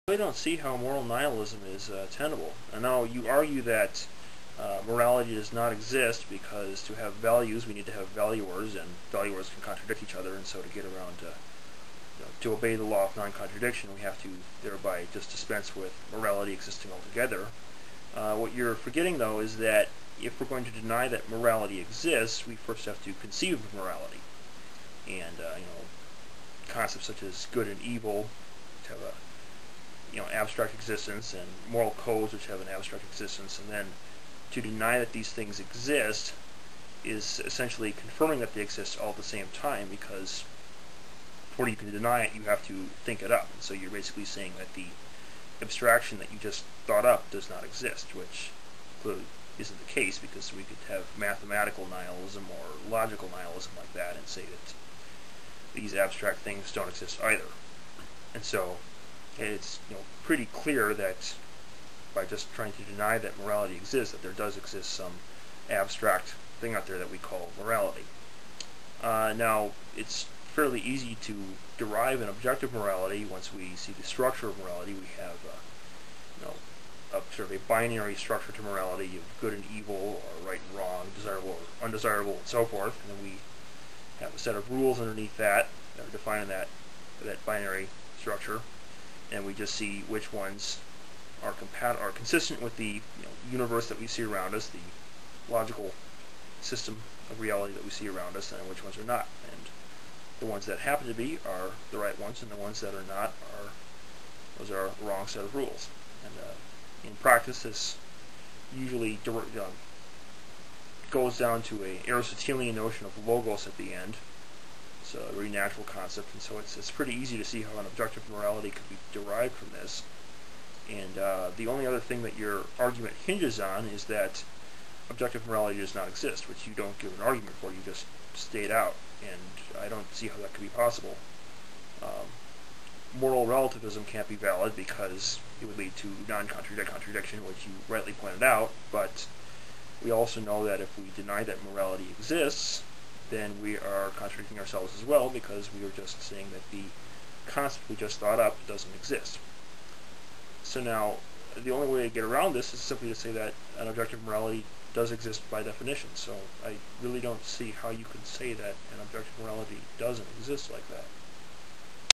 I really don't see how moral nihilism is tenable. And now you argue that morality does not exist because to have values we need to have valuers, and valuers can contradict each other, and so to get around to obey the law of non-contradiction we have to thereby just dispense with morality existing altogether. What you're forgetting, though, is that if we're going to deny that morality exists, we first have to conceive of morality. And concepts such as good and evil, which have a abstract existence, and moral codes, which have an abstract existence, and then to deny that these things exist is essentially confirming that they exist all at the same time, because before you can deny it, you have to think it up. And so you're basically saying that the abstraction that you just thought up does not exist, which clearly isn't the case, because we could have mathematical nihilism or logical nihilism like that and say that these abstract things don't exist either. And so it's pretty clear that by just trying to deny that morality exists, that there does exist some abstract thing out there that we call morality. Now, it's fairly easy to derive an objective morality once we see the structure of morality. We have a sort of a binary structure to morality of good and evil, or right and wrong, desirable or undesirable, and so forth. And then we have a set of rules underneath that that are defining that binary structure, and we just see which ones are consistent with the universe that we see around us, the logical system of reality that we see around us, and which ones are not. And the ones that happen to be are the right ones, and the ones that are not are the wrong set of rules. And in practice, this usually goes down to a Aristotelian notion of logos at the end. It's a very natural concept, and so it's pretty easy to see how an objective morality could be derived from this. And the only other thing that your argument hinges on is that objective morality does not exist, which you don't give an argument for, you just state out, and I don't see how that could be possible. Moral relativism can't be valid because it would lead to non-contradiction, which you rightly pointed out, but we also know that if we deny that morality exists, then we are contradicting ourselves as well, because we are just saying that the concept we just thought up doesn't exist. So now, the only way to get around this is simply to say that an objective morality does exist by definition. So I really don't see how you could say that an objective morality doesn't exist like that.